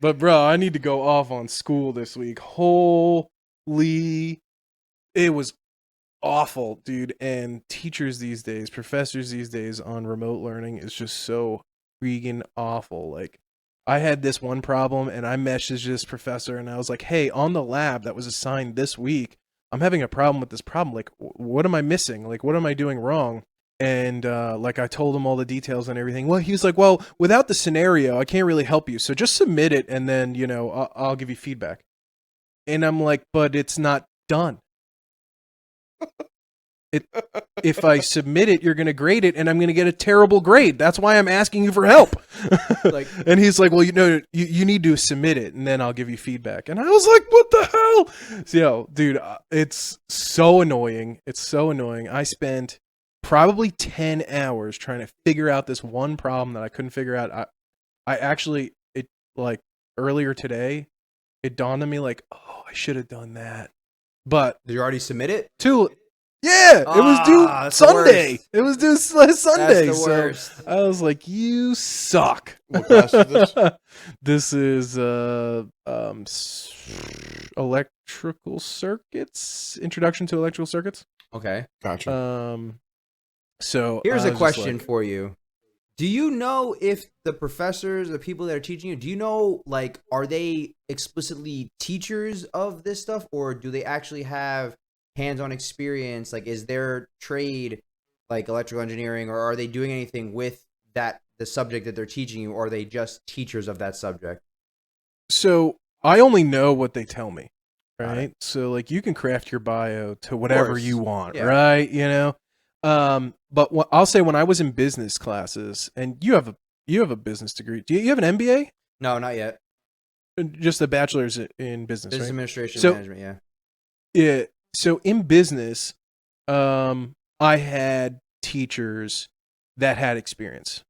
But bro, I need to go off on school this week. Holy, it was awful, dude. And teachers these days, professors these days on remote learning is just so freaking awful. Like, I had this one problem and I messaged this professor and I was like, hey, on the lab that was assigned this week, I'm having a problem with this problem. Like, what am I missing? Like, what am I doing wrong? And like I told him all the details and everything. Well, he was like, well, without the scenario, I can't really help you. So just submit it and then, I'll give you feedback. And I'm like, but it's not done. If I submit it, you're going to grade it, and I'm going to get a terrible grade. That's why I'm asking you for help. Like, and he's like, well, you need to submit it, and then I'll give you feedback. And I was like, what the hell? So, dude, it's so annoying. It's so annoying. I spent probably 10 hours trying to figure out this one problem that I couldn't figure out. I actually, like, earlier today, it dawned on me, like, oh, I should have done that. But did you already submit it? Yeah, it was due Sunday. It was due Sunday. That's the worst. I was like, "You suck." What class is this? This is electrical circuits. Introduction to electrical circuits. Okay. Gotcha. So here's a question for you. Do you know if the professors, the people that are teaching you, do you know, like, are they explicitly teachers of this stuff, or do they actually have hands-on experience? Like, is their trade like electrical engineering, or are they doing anything with the subject that they're teaching you, or are they just teachers of that subject? So I only know what they tell me, right? So like, you can craft your bio to whatever you want, right? But I'll say, when I was in business classes, and you have a business degree. Do you have an MBA? No, not yet. Just a bachelor's in business, Business right? administration management, yeah. Yeah. So in business, I had teachers that had experience,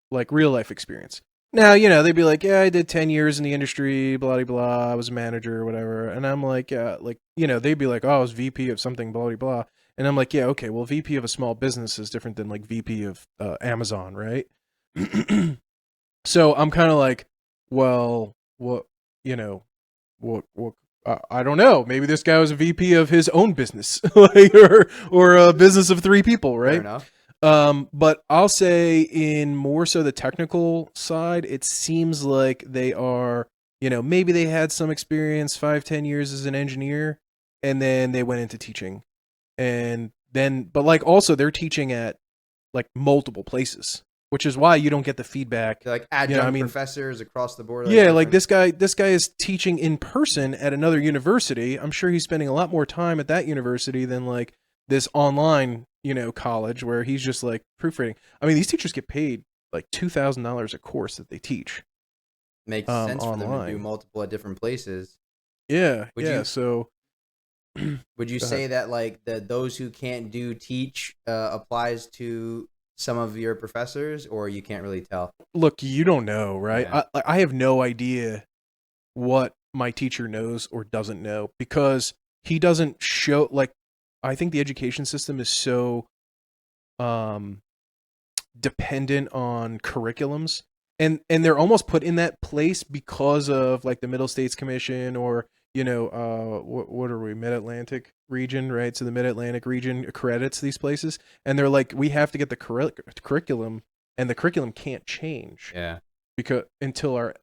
like real life experience. Now, they'd be like, yeah, I did 10 years in the industry, blah, blah, blah. I was a manager or whatever. And I'm like, they'd be like, oh, I was VP of something, blah, blah, blah. And I'm like, yeah, okay, well, VP of a small business is different than like VP of Amazon, right? So I'm kind of like, well, what, I don't know. Maybe this guy was a VP of his own business, or a business of 3 people, right? Fair enough. But I'll say, in more so the technical side, it seems like they are, maybe they had some experience, 5-10 years as an engineer, and then they went into teaching. And then, but like, also they're teaching at like multiple places, which is why you don't get the feedback. They're like adjunct professors across the board. Yeah, like this guy is teaching in person at another university. I'm sure he's spending a lot more time at that university than like this online, college where he's just like proofreading. I mean, these teachers get paid like $2,000 a course that they teach. Makes sense for online. them to do multiple at different places. Yeah, So would you Go say that like those who can't teach applies to some of your professors, or you can't really tell? Look, you don't know, right? Yeah. I have no idea what my teacher knows or doesn't know, because he doesn't show, like, I think the education system is so dependent on curriculums, and they're almost put in that place because of like the Middle States Commission, or what are we, Mid-Atlantic region, right? So the Mid-Atlantic region accredits these places, and they're like, we have to get the curriculum, and the curriculum can't change, because until our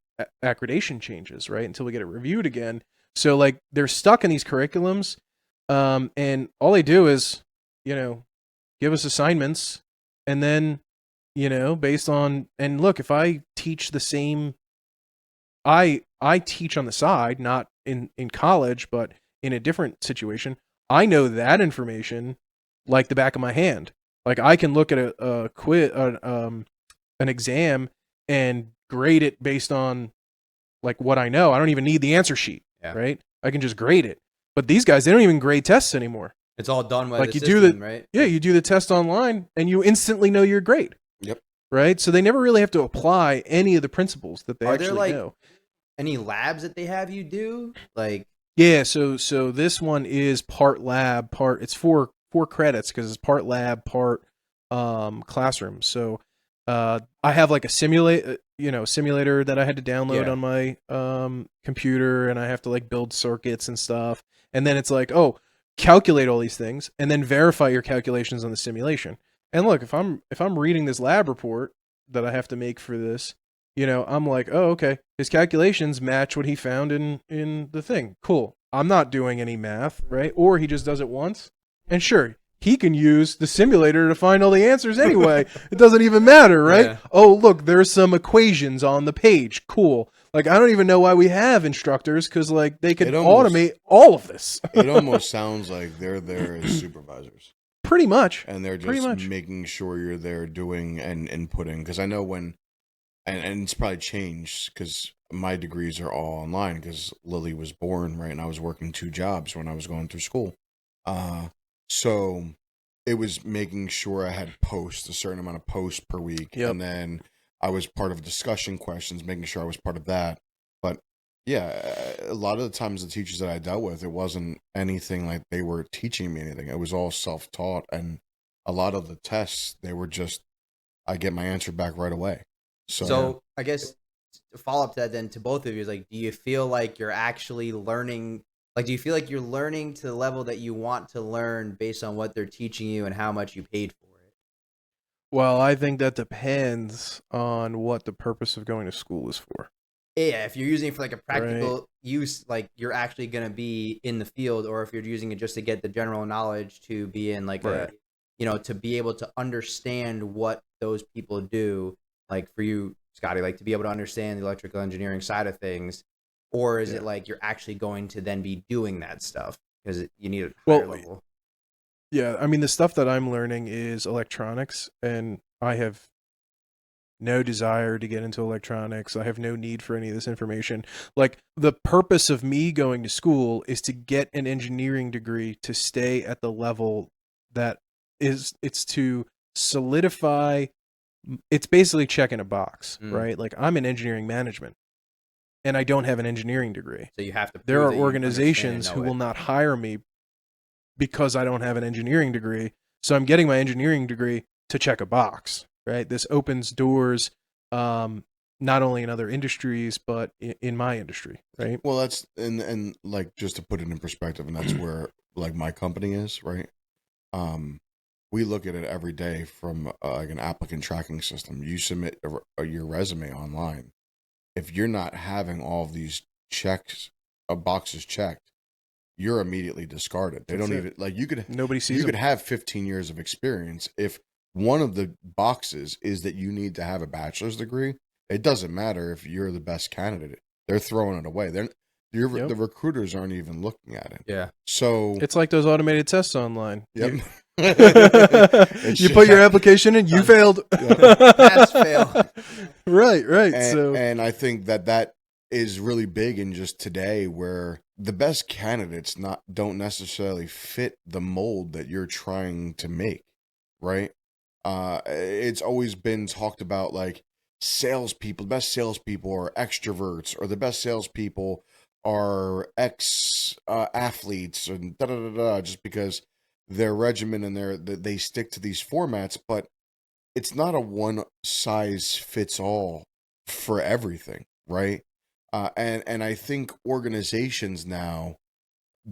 accreditation changes, right? Until we get it reviewed again. So like, they're stuck in these curriculums, and all they do is, give us assignments, and then, based on, and look, if I teach the same, I teach on the side, not in college, but in a different situation, I know that information like the back of my hand. Like, I can look at a quiz, an exam, and grade it based on like what I know. I don't even need the answer sheet, right? I can just grade it. But these guys, they don't even grade tests anymore. It's all done by like the you system, do right? Yeah, you do the test online, and you instantly know your grade. Yep. Right? So they never really have to apply any of the principles that they actually know. Any labs that they have you do? Like, yeah, so this one is part lab, it's 4 credits, because it's part lab, part classroom. So I have like a simulator that I had to download Yeah. on my computer, and I have to like build circuits and stuff. And then it's like, oh, calculate all these things, and then verify your calculations on the simulation. And look, if I'm reading this lab report that I have to make for this, I'm like, oh, okay, his calculations match what he found in the thing. Cool. I'm not doing any math, right? Or he just does it once, and sure, he can use the simulator to find all the answers anyway. It doesn't even matter, right? Yeah. Oh, look, there's some equations on the page. Cool. Like, I don't even know why we have instructors, because like they could automate all of this. It almost sounds like they're there as supervisors, Pretty much. and they're Pretty just much. making sure you're there doing and inputting. Because I know and it's probably changed because my degrees are all online because Lily was born, right, and I was working 2 jobs when I was going through school. So it was making sure I had a certain amount of posts per week, Yep. and then I was part of discussion questions, making sure I was part of that. But yeah, a lot of the times the teachers that I dealt with, it wasn't anything like they were teaching me anything. It was all self-taught, and a lot of the tests, they were just, I get my answer back right away. So I guess to follow up to that then to both of you is like, do you feel like you're actually learning? Like, do you feel like you're learning to the level that you want to learn based on what they're teaching you and how much you paid for it? Well, I think that depends on what the purpose of going to school is for. Yeah, if you're using it for like a practical use, like you're actually going to be in the field, or if you're using it just to get the general knowledge to be in like to be able to understand what those people do. Like for you, Scotty, like to be able to understand the electrical engineering side of things, or is it like you're actually going to then be doing that stuff because you need a higher level? Yeah, I mean, the stuff that I'm learning is electronics, and I have no desire to get into electronics. I have no need for any of this information. Like, the purpose of me going to school is to get an engineering degree to stay at the level that it's to solidify. It's basically checking a box, right? Like, I'm in engineering management, and I don't have an engineering degree. So you have to. There are organizations who will not hire me because I don't have an engineering degree. So I'm getting my engineering degree to check a box, right? This opens doors, not only in other industries, but in my industry, right? Well, that's and like just to put it in perspective, and that's where like my company is, right? We look at it every day from like an applicant tracking system. You submit your resume online. If you're not having all of these boxes checked, you're immediately discarded. They don't even like Nobody sees you them. could have 15 years of experience. If one of the boxes is that you need to have a bachelor's degree, it doesn't matter if you're the best candidate. They're throwing it away. The recruiters aren't even looking at it. Yeah. So it's like those automated tests online. Yep. You put your application in, you failed. Pass, fail. Right. And I think that is really big in just today, where the best candidates don't necessarily fit the mold that you're trying to make, right? It's always been talked about like salespeople. The best salespeople are extroverts, or the best salespeople are athletes, and just because their regimen and they stick to these formats. But it's not a one size fits all for everything, right? And I think organizations now,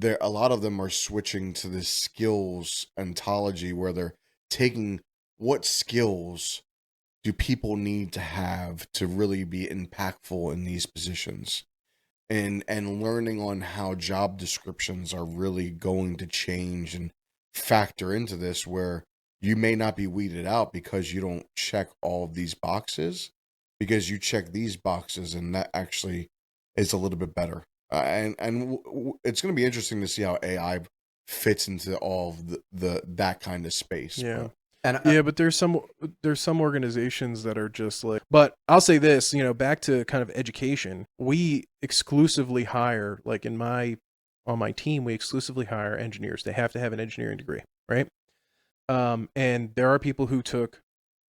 a lot of them are switching to this skills ontology, where they're taking what skills do people need to have to really be impactful in these positions, and learning on how job descriptions are really going to change and factor into this, where you may not be weeded out because you don't check all of these boxes, because you check these boxes, and that actually is a little bit better. It's going to be interesting to see how AI fits into all of that kind of space. Yeah. But But there's some organizations that are just like, but I'll say this, back to kind of education, we exclusively hire, like on my team, we exclusively hire engineers. They have to have an engineering degree, right? And there are people who took,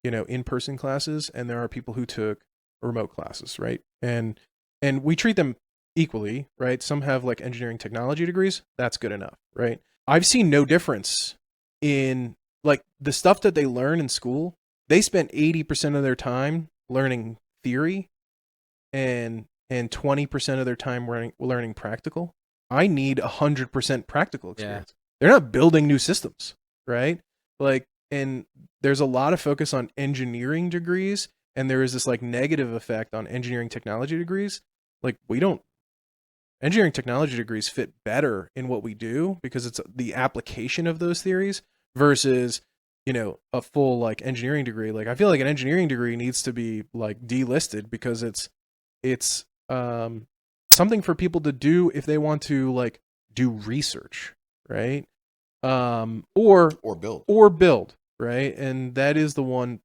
in-person classes, and there are people who took remote classes, right? And we treat them equally, right? Some have like engineering technology degrees. That's good enough, right? I've seen no difference in like the stuff that they learn in school they spent 80% of their time learning theory and 20% of their time learning practical. I need 100% practical experience. They're not building new systems, right? Like, and there's a lot of focus on engineering degrees, and there is this like negative effect on engineering technology degrees. Like, engineering technology degrees fit better in what we do because it's the application of those theories versus, you know, a full like engineering degree. Like, I feel like an engineering degree needs to be like delisted because it's something for people to do if they want to like do research, right? Or build, right? And that is the one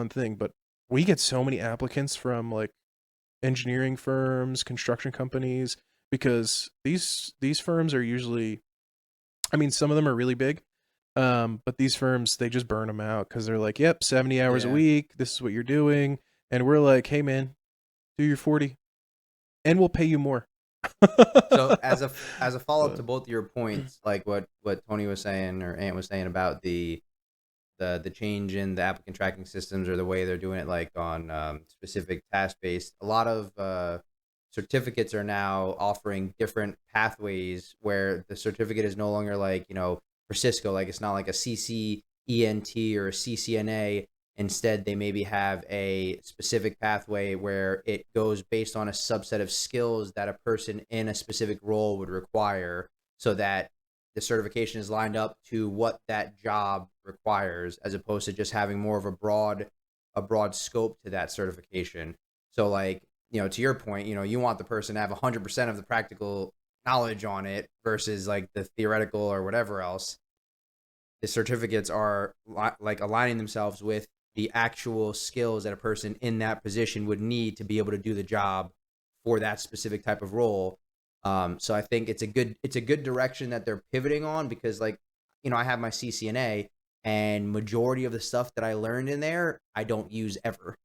thing. But we get so many applicants from like engineering firms, construction companies, because these firms are usually, I mean, some of them are really big, but these firms, they just burn them out because they're like, yep, 70 hours a week, this is what you're doing. And we're like, hey man, do your 40 and we'll pay you more. So as a follow-up to both of your points, like what Tony was saying or Ant was saying about the change in the applicant tracking systems or the way they're doing it, like on specific task-based, a lot of certificates are now offering different pathways where the certificate is no longer like, you know, for Cisco, like it's not like a CCENT or a CCNA. Instead, they maybe have a specific pathway where it goes based on a subset of skills that a person in a specific role would require, so that the certification is lined up to what that job requires, as opposed to just having more of a broad scope to that certification. So like, you know, to your point, you know, you want the person to have 100% of the practical knowledge on it versus like the theoretical or whatever else. The certificates are like aligning themselves with the actual skills that a person in that position would need to be able to do the job for that specific type of role. So I think it's a good direction that they're pivoting on, because like, you know, I have my CCNA and majority of the stuff that I learned in there, I don't use ever.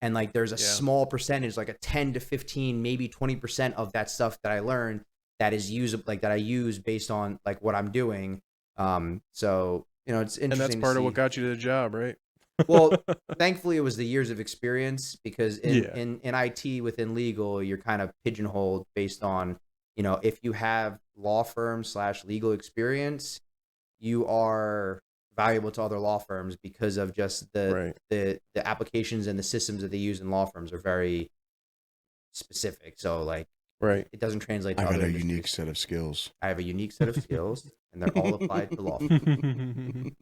And like, there's a small percentage, like a 10 to 15, maybe 20% of that stuff that I learned that is usable, like that I use based on like what I'm doing. So, you know, it's interesting. And that's part of what got you to the job, right? Well, thankfully it was the years of experience, because in IT within legal, you're kind of pigeonholed based on, you know, if you have law firm / legal experience, you are valuable to other law firms because of just the applications and the systems that they use in law firms are very specific. So like, it doesn't translate to I other got a industries. unique set of skills. I have a unique set of skills, and they're all applied to law firms.